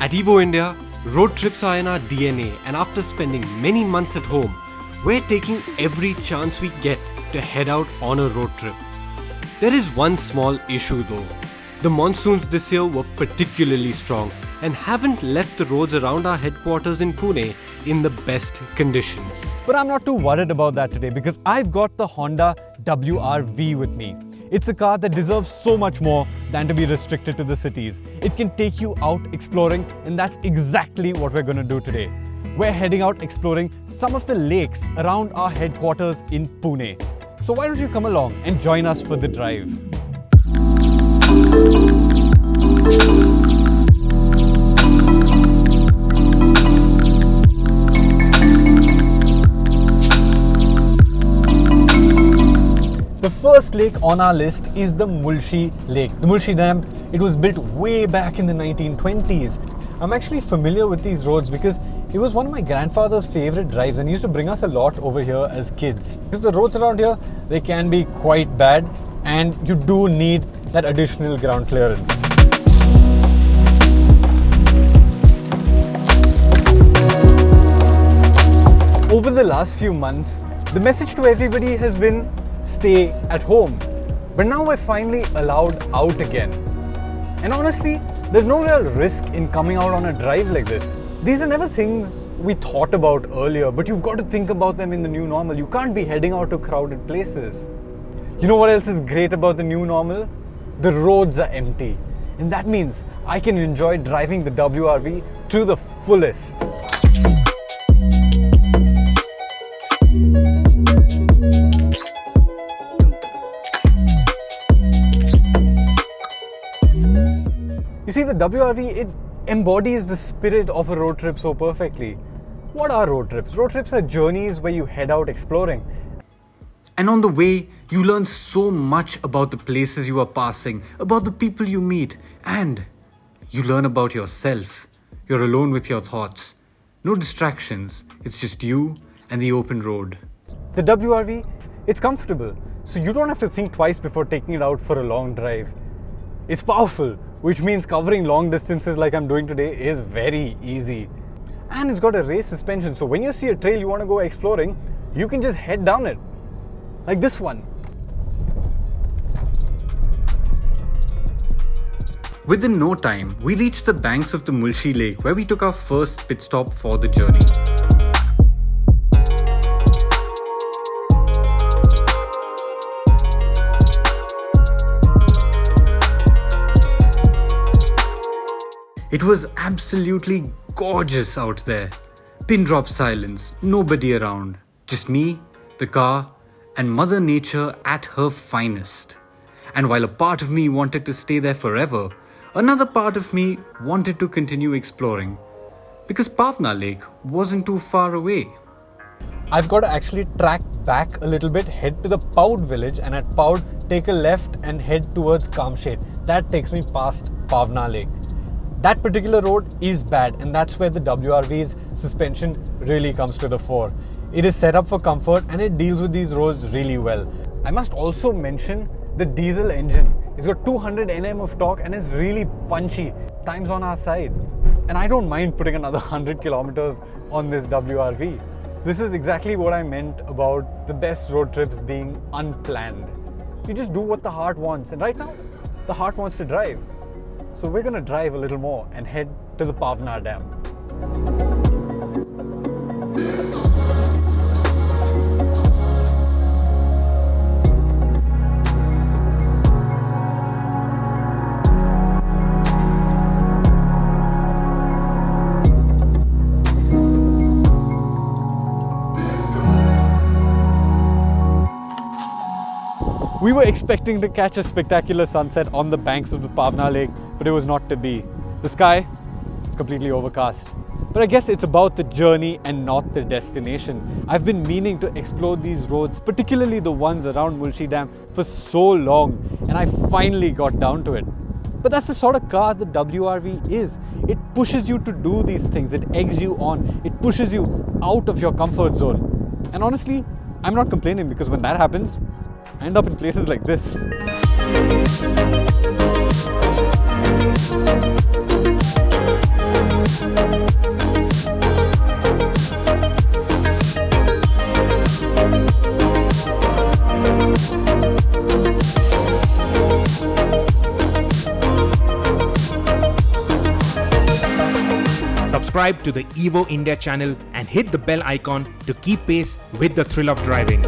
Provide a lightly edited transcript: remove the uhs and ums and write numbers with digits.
At Evo India, road trips are in our DNA, and after spending many months at home, we're taking every chance we get to head out on a road trip. There is one small issue though. The monsoons this year were particularly strong and haven't left the roads around our headquarters in Pune in the best conditions. But I'm not too worried about that today because I've got the Honda WRV with me. It's a car that deserves so much more than to be restricted to the cities. It can take you out exploring, and that's exactly what we're going to do today. We're heading out exploring some of the lakes around our headquarters in Pune. So why don't you come along and join us for the drive? The first lake on our list is the Mulshi Lake. The Mulshi Dam, it was built way back in the 1920s. I'm actually familiar with these roads because it was one of my grandfather's favorite drives and he used to bring us a lot over here as kids. Because the roads around here, they can be quite bad and you do need that additional ground clearance. Over the last few months, the message to everybody has been stay at home. But now we're finally allowed out again. And honestly, there's no real risk in coming out on a drive like this. These are never things we thought about earlier, but you've got to think about them in the new normal. You can't be heading out to crowded places. You know what else is great about the new normal? The roads are empty. And that means I can enjoy driving the WRV to the fullest. You see, the WRV, it embodies the spirit of a road trip so perfectly. What are road trips? Road trips are journeys where you head out exploring. And on the way, you learn so much about the places you are passing, about the people you meet, and you learn about yourself. You're alone with your thoughts. No distractions. It's just you and the open road. The WRV, it's comfortable, so you don't have to think twice before taking it out for a long drive. It's powerful, which means covering long distances like I'm doing today is very easy. And it's got a race suspension, so when you see a trail you want to go exploring, you can just head down it. Like this one. Within no time, we reached the banks of the Mulshi Lake where we took our first pit stop for the journey. It was absolutely gorgeous out there. Pin drop silence, nobody around. Just me, the car, and Mother Nature at her finest. And while a part of me wanted to stay there forever, another part of me wanted to continue exploring. Because Pawna Lake wasn't too far away. I've got to actually track back a little bit, head to the Pawna village, and at Pawna take a left and head towards Kamshet. That takes me past Pawna Lake. That particular road is bad, and that's where the WRV's suspension really comes to the fore. It is set up for comfort and it deals with these roads really well. I must also mention the diesel engine. It's got 200 Nm of torque and it's really punchy. Time's on our side. And I don't mind putting another 100 kilometers on this WRV. This is exactly what I meant about the best road trips being unplanned. You just do what the heart wants, and right now, the heart wants to drive. So we're going to drive a little more and head to the Pawna Dam. We were expecting to catch a spectacular sunset on the banks of the Pawna Lake, but it was not to be. The sky is completely overcast. But I guess it's about the journey and not the destination. I've been meaning to explore these roads, particularly the ones around Mulshi Dam, for so long, and I finally got down to it. But that's the sort of car the WRV is. It pushes you to do these things, it eggs you on, it pushes you out of your comfort zone. And honestly, I'm not complaining because when that happens, I end up in places like this. Subscribe to the Evo India channel and hit the bell icon to keep pace with the thrill of driving.